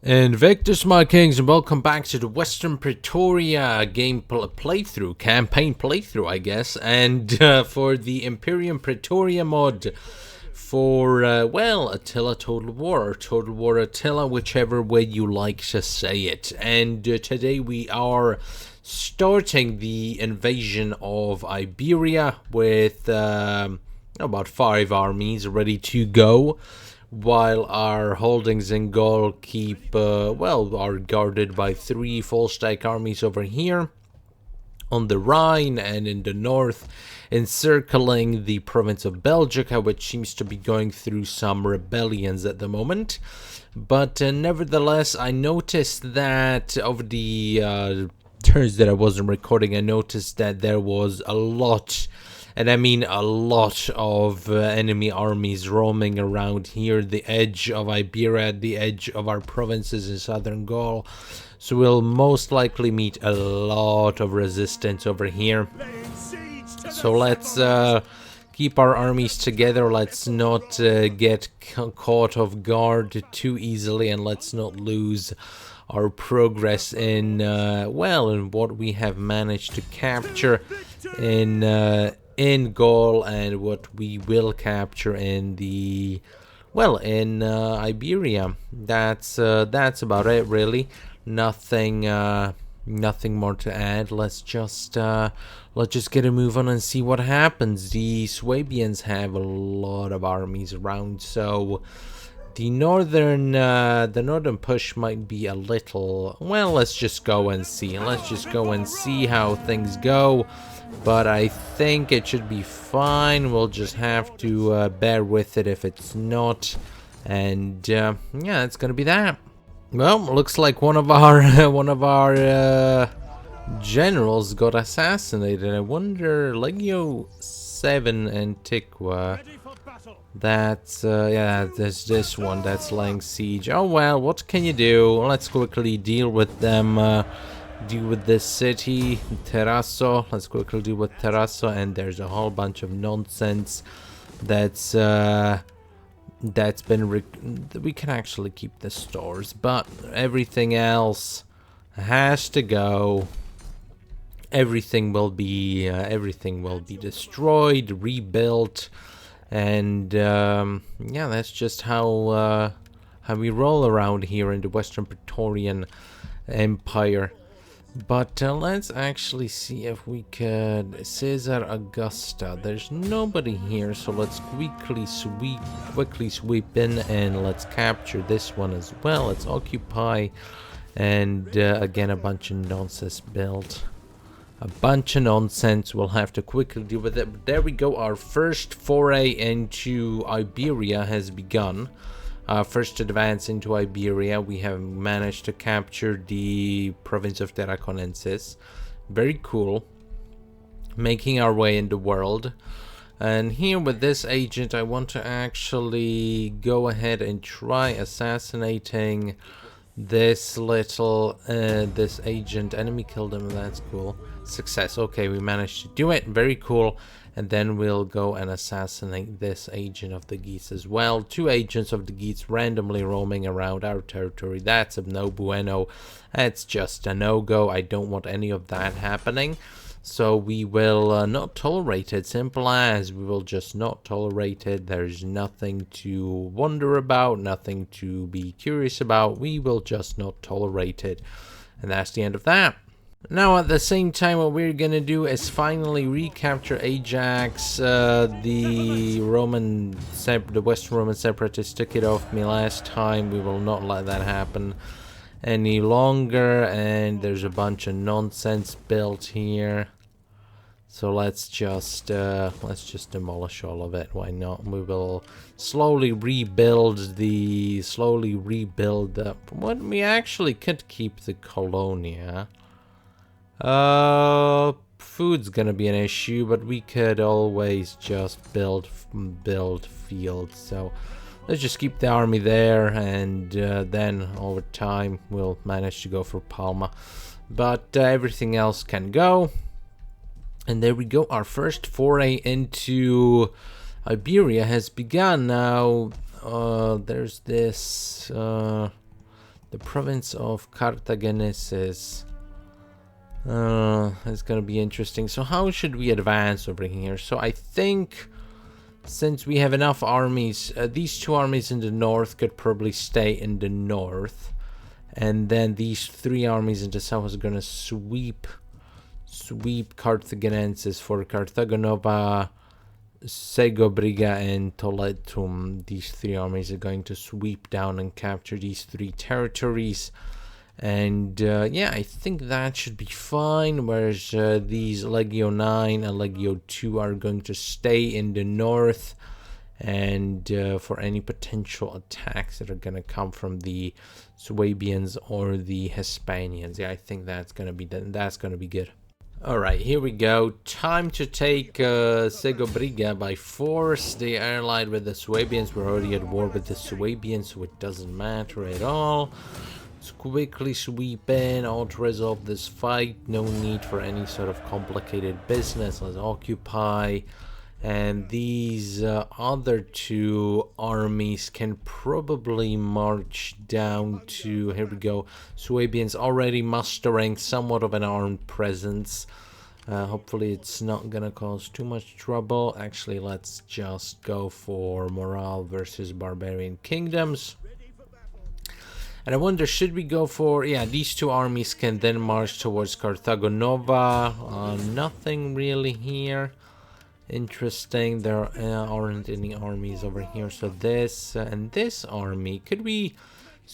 Invictus, my kings, and welcome back to the Western Praetoria campaign playthrough, I guess, and for the Imperium Praetoria mod for, well, Attila Total War, or Total War Attila, whichever way you like to say it. And today we are starting the invasion of Iberia with about 5 armies ready to go, while our holdings in Gaul are guarded by 3 full stack armies over here on the Rhine, and in the north encircling the province of Belgica, which seems to be going through some rebellions at the moment. But nevertheless, I noticed that over the turns that I wasn't recording, I noticed that there was a lot, and I mean a lot, of enemy armies roaming around here, the edge of Iberia, the edge of our provinces in southern Gaul. So we'll most likely meet a lot of resistance over here. So let's keep our armies together. Let's not get caught off guard too easily, and let's not lose our progress in in what we have managed to capture in Gaul, and what we will capture in the Iberia. That's about it, really. Nothing more to add. Let's just get a move on and see what happens. The Swabians have a lot of armies around, so the northern push might be a little, well, let's just go and see. Let's just go and see how things go. But I think it should be fine. We'll just have to bear with it if it's not. And yeah, it's gonna be that. Well, looks like one of our generals got assassinated. I wonder, Legio 7 Antiqua. That's there's this one that's laying siege. Oh well, what can you do? Let's quickly deal with them. Deal with this city, Terrasso. Let's quickly deal with Terrasso, and there's a whole bunch of nonsense that's been we can actually keep the stores, but everything else has to go. Everything will be destroyed, rebuilt, and yeah, that's just how we roll around here in the Western Praetorian Empire. But let's actually see if we could Caesar Augusta. There's nobody here, so let's quickly sweep in, and let's capture this one as well. Let's occupy, and again, a bunch of nonsense built. A bunch of nonsense. We'll have to quickly deal with it. But there we go. Our first foray into Iberia has begun. First advance into Iberia. We have managed to capture the province of Tarraconensis. Very cool. Making our way in the world. And here with this agent, I want to actually go ahead and try assassinating this this agent. Enemy killed him. That's cool. Success. Okay, we managed to do it. Very cool. And then we'll go and assassinate this agent of the Geats as well. 2 agents of the Geats randomly roaming around our territory. That's a no bueno. That's just a no-go. I don't want any of that happening. So we will not tolerate it. Simple as. We will just not tolerate it. There's nothing to wonder about, nothing to be curious about. We will just not tolerate it. And that's the end of that. Now, at the same time, what we're gonna do is finally recapture Ajax. The Western Roman separatists took it off me last time. We will not let that happen any longer. And there's a bunch of nonsense built here. So let's just demolish all of it. Why not? We will slowly rebuild what we actually could keep the Colonia. Food's gonna be an issue, but we could always just build fields. So let's just keep the army there, and then over time we'll manage to go for Palma. But everything else can go. And there we go. Our first foray into Iberia has begun. Now there's this The province of Carthagenesis. It's gonna be interesting. So how should we advance over here? So I think since we have enough armies, these two armies in the north could probably stay in the north, and then these three armies in the south is gonna sweep Carthagenensis for Carthagonova, Segobriga, and Toletum. These three armies are going to sweep down and capture these three territories. And yeah, I think that should be fine. Whereas these Legio 9 and Legio 2 are going to stay in the north, and for any potential attacks that are going to come from the Swabians or the Hispanians. Yeah, I think that's going to be good. All right, here we go. Time to take Segobriga by force. They are allied with the Swabians. We're already at war with the Swabians, so it doesn't matter at all. Let's quickly sweep in, all to resolve this fight. No need for any sort of complicated business. Let's occupy. And these other two armies can probably march down to, here we go, Swabians already mustering somewhat of an armed presence. Hopefully it's not gonna cause too much trouble. Actually, let's just go for morale versus barbarian kingdoms. And I wonder, should we go for... Yeah, these two armies can then march towards Carthago Nova. Nothing really here. Interesting. There aren't any armies over here. So this and this army, could we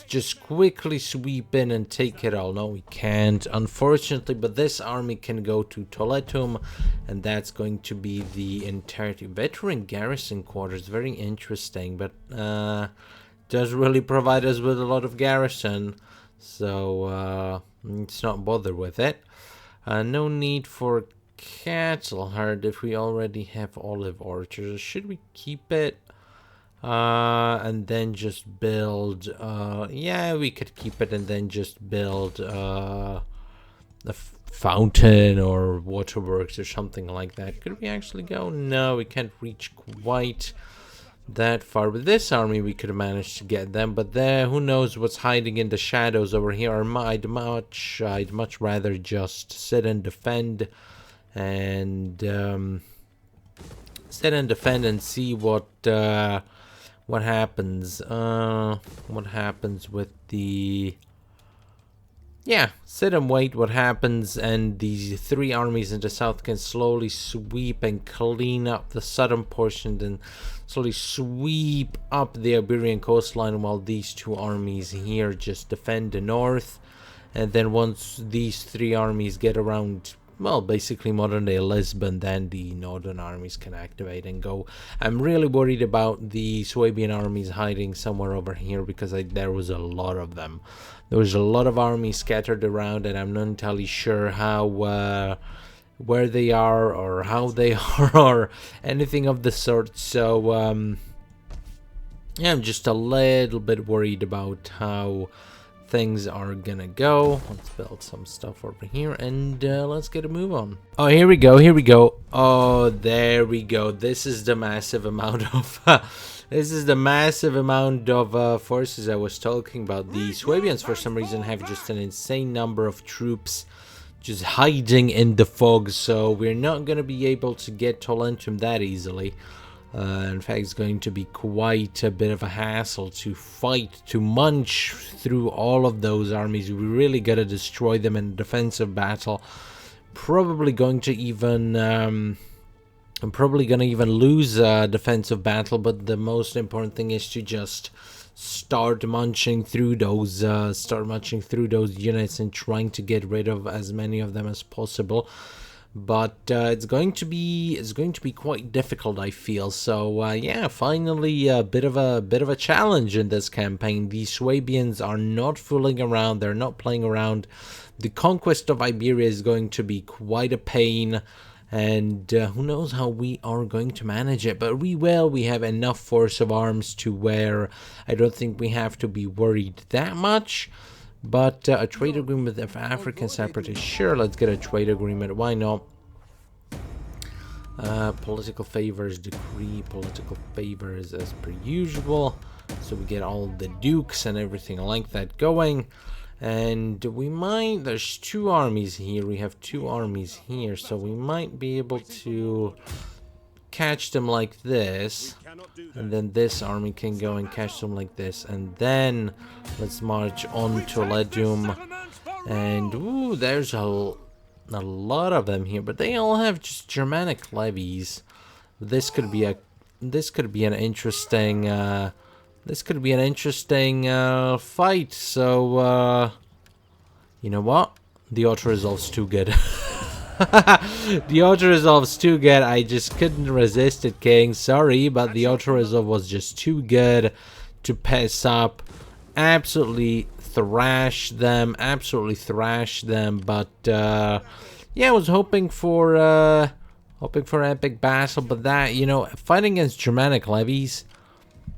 just quickly sweep in and take it all? No, we can't, unfortunately. But this army can go to Toletum, and that's going to be the entirety. Veteran garrison quarters. Very interesting, but... does really provide us with a lot of garrison, so let's not bother with it. No need for cattle herd if we already have olive orchards. Should we keep it and then just build? Yeah, we could keep it and then just build a fountain or waterworks or something like that. Could we actually go? No, we can't reach quite that far. With this army we could have managed to get them, but there, who knows what's hiding in the shadows over here. I'd much rather just sit and defend and see what happens. What happens with the... Yeah, sit and wait what happens, and these three armies in the south can slowly sweep and clean up the southern portion, then slowly sweep up the Iberian coastline, while these two armies here just defend the north. And then once these three armies get around, well, basically modern day Lisbon, then the northern armies can activate and go. I'm really worried about the Swabian armies hiding somewhere over here, because there was a lot of them. There was a lot of armies scattered around, and I'm not entirely sure how where they are or how they are or anything of the sort. So yeah, I'm just a little bit worried about how things are gonna go. Let's build some stuff over here, and let's get a move on. Oh, here we go. Oh, there we go. This is the massive amount of forces I was talking about. The Swabians for some reason have just an insane number of troops just hiding in the fog, so we're not going to be able to get Tolentum that easily. In fact, it's going to be quite a bit of a hassle to fight, to munch through all of those armies. We really got to destroy them in a defensive battle. Probably going to even lose a defensive battle, but the most important thing is to just start munching through those units and trying to get rid of as many of them as possible. But it's going to be quite difficult, I feel. So yeah, finally a bit of a challenge in this campaign. The Swabians are not fooling around. They're not playing around. The conquest of Iberia is going to be quite a pain, and who knows how we are going to manage it. But we will. We have enough force of arms to where I don't think we have to be worried that much. But a trade agreement with African separatists, sure, let's get a trade agreement. Why not? Political favors, decree political favors as per usual. so we get all the dukes and everything like that going. And we might, there's 2 armies here, we have 2 armies here, so we might be able to catch them like this, and then this army can go and catch them like this, and then let's march on to Ledum. And ooh, there's a lot of them here, but they all have just Germanic levies. This could be an interesting fight. So you know what? The auto resolve's too good. The auto resolve's too good. I just couldn't resist it, King. Sorry, but the auto resolve was just too good to pass up. Absolutely thrash them. But yeah, I was hoping for epic battle, but that, you know, fighting against Germanic levies,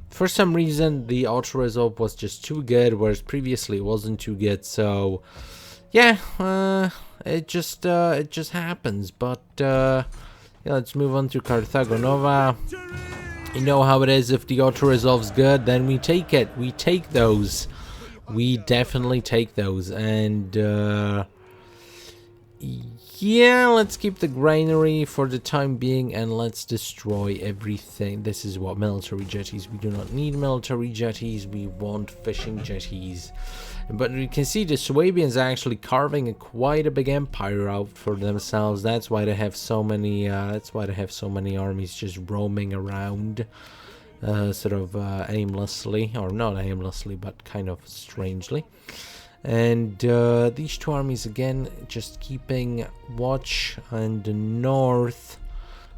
for some reason the auto resolve was just too good, whereas previously it wasn't too good. So yeah, it just happens. But yeah, let's move on to Carthago Nova. You know how it is. If the auto resolve's good, then we take it. We take those. We definitely take those. And yeah, let's keep the granary for the time being, and let's destroy everything. This is what, military jetties. We do not need military jetties. We want fishing jetties. But you can see the Swabians are actually carving quite a big empire out for themselves. That's why they have so many. Armies just roaming around, sort of aimlessly, or not aimlessly, but kind of strangely. And these 2 armies again, just keeping watch on the north.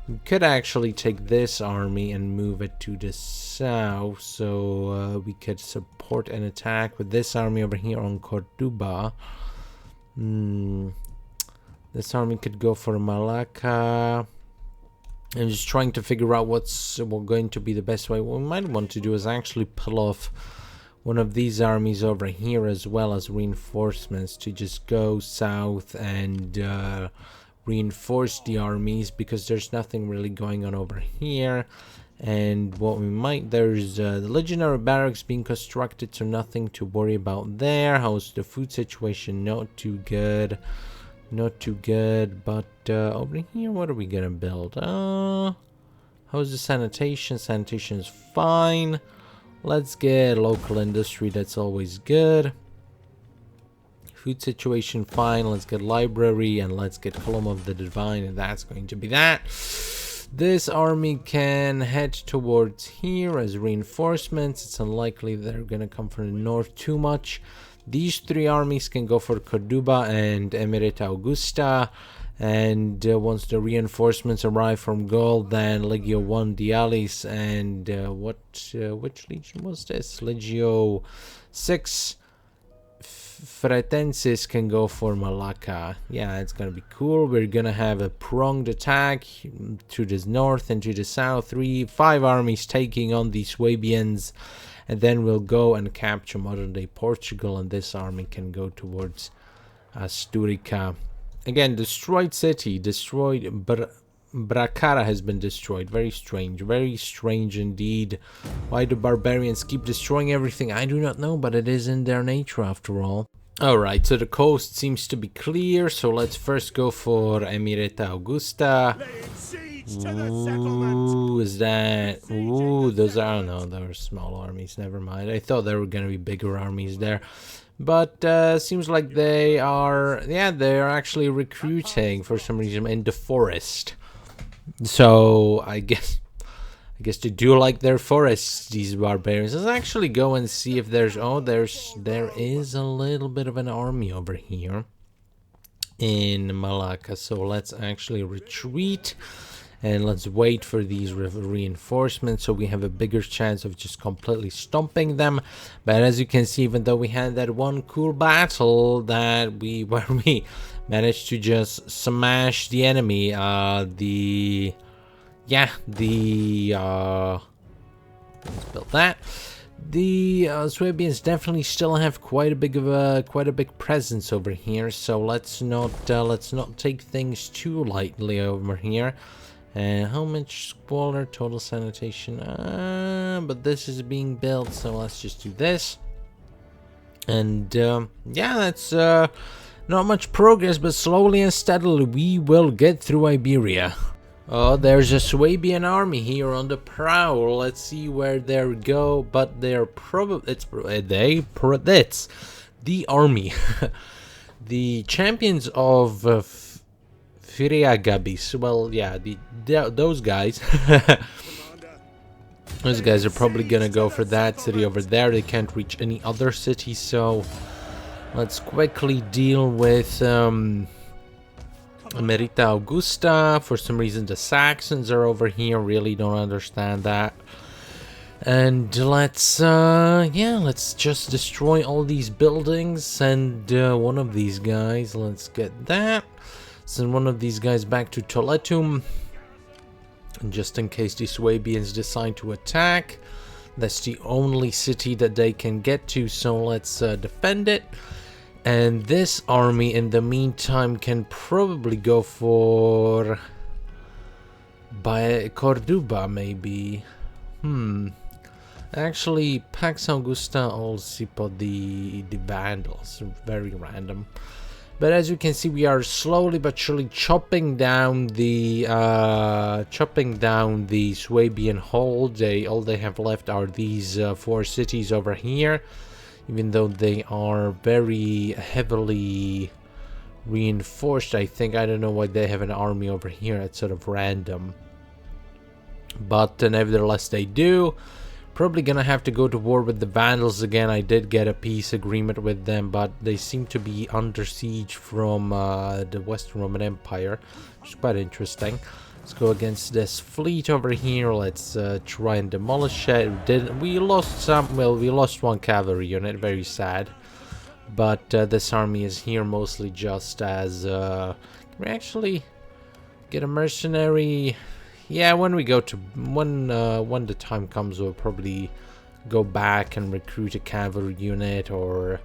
We could actually take this army and move it to the south, so we could support an attack with this army over here on Corduba. This army could go for Malacca. I'm just trying to figure out what's going to be the best way. What we might want to do is actually pull off one of these armies over here, as well as reinforcements, to just go south and reinforce the armies, because there's nothing really going on over here. And what we might, there's the legionary barracks being constructed, so nothing to worry about there. How's the food situation? Not too good. But over here, what are we gonna build? How's the sanitation? Sanitation is fine. Let's get local industry. That's always good. Food situation fine. Let's get library, and let's get Column of the Divine, and that's going to be that. This army can head towards here as reinforcements. It's unlikely they're gonna come from the north too much. These 3 armies can go for Corduba and Emirata Augusta. And once the reinforcements arrive from Gaul, then Legio 1 Dialis and which legion was this? Legio 6 Fretensis can go for Malacca. Yeah, it's gonna be cool. We're gonna have a pronged attack to the north and to the south. 5 armies taking on the Swabians, and then we'll go and capture modern-day Portugal, and this army can go towards Asturica. Again, destroyed city, destroyed. Bracara has been destroyed. Very strange indeed. Why do barbarians keep destroying everything? I do not know, but it is in their nature after all. Alright, so the coast seems to be clear, so let's first go for Emirata Augusta. Ooh, is that... Ooh, those are... Oh no, they were small armies, never mind. I thought there were gonna be bigger armies there. But seems like they are... Yeah, they're actually recruiting for some reason in the forest. So, I guess they do like their forests, these barbarians. Let's actually go and see if there's... Oh, there is a little bit of an army over here in Malacca. So let's actually retreat. And let's wait for these reinforcements so we have a bigger chance of just completely stomping them. But as you can see, even though we had that one cool battle where we managed to just smash the enemy, let's build that. The Swabians definitely still have quite a big presence over here. So let's not take things too lightly over here. And how much squalor, total sanitation? But this is being built, so let's just do this. And yeah, that's not much progress, but slowly and steadily we will get through Iberia. Oh, there's a Swabian army here on the prowl. Let's see where they go. But they're probably it's the army, the champions of Firiagabis. Well, yeah, those guys. Those guys are probably gonna go for that city over there. They can't reach any other city, so let's quickly deal with Merita Augusta. For some reason the Saxons are over here. Really don't understand that. And let's just destroy all these buildings. And one of these guys, let's get that. Send one of these guys back to Toletum, just in case the Swabians decide to attack. That's the only city that they can get to, so let's defend it. And this army in the meantime can probably go for by Corduba, maybe. Actually, Pax Augusta also put the Vandals. Very random. But as you can see, we are slowly but surely chopping down the Swabian hold. All they have left are these 4 cities over here. Even though they are very heavily reinforced, I think. I don't know why they have an army over here. It's sort of random. But nevertheless, they do. Probably gonna have to go to war with the Vandals again. I did get a peace agreement with them, but they seem to be under siege from the Western Roman Empire, which is quite interesting. Let's go against this fleet over here. Let's try and demolish it. We lost some. Well, we lost 1 cavalry unit. Very sad. But this army is here mostly just as. Can we actually get a mercenary? Yeah, when we go to when the time comes, we'll probably go back and recruit a cavalry unit, or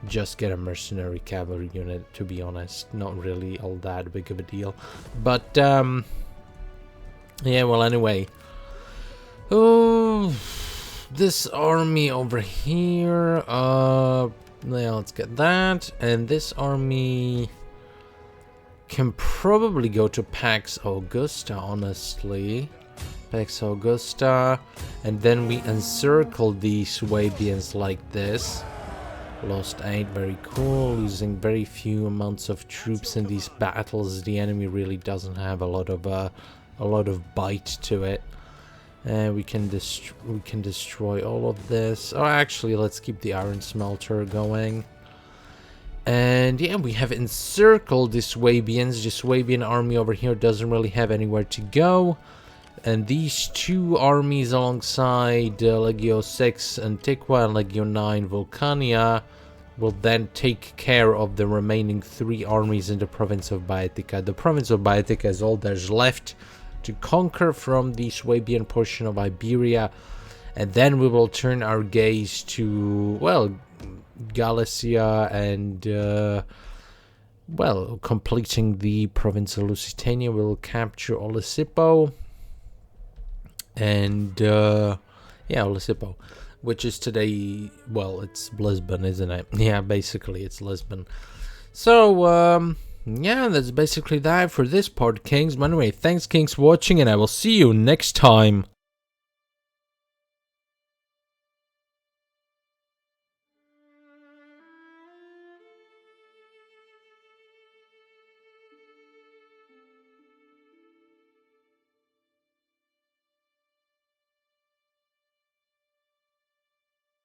just get a mercenary cavalry unit. To be honest, not really all that big of a deal. But yeah, well, anyway. Oh, this army over here. Yeah, let's get that. And this army can probably go to Pax Augusta, honestly. Pax Augusta. And then we encircle the Swabians like this. Lost 8, very cool. Losing very few amounts of troops in these battles. The enemy really doesn't have a lot of bite to it. And we can destroy all of this. Oh, actually, let's keep the iron smelter going. And yeah, we have encircled the Swabians. The Swabian army over here doesn't really have anywhere to go. And these 2 armies alongside Legio 6 Antiqua and Legio 9 Vulcania will then take care of the remaining 3 armies in the province of Baetica. The province of Baetica is all there's left to conquer from the Swabian portion of Iberia. And then we will turn our gaze to, well, Galicia and, well, completing the province of Lusitania. We'll capture Olisipo. And, yeah, Olisipo, which is today, well, it's Lisbon, isn't it? Yeah, basically, it's Lisbon. So, yeah, that's basically that for this part, Kings. But anyway, thanks, Kings, for watching, and I will see you next time.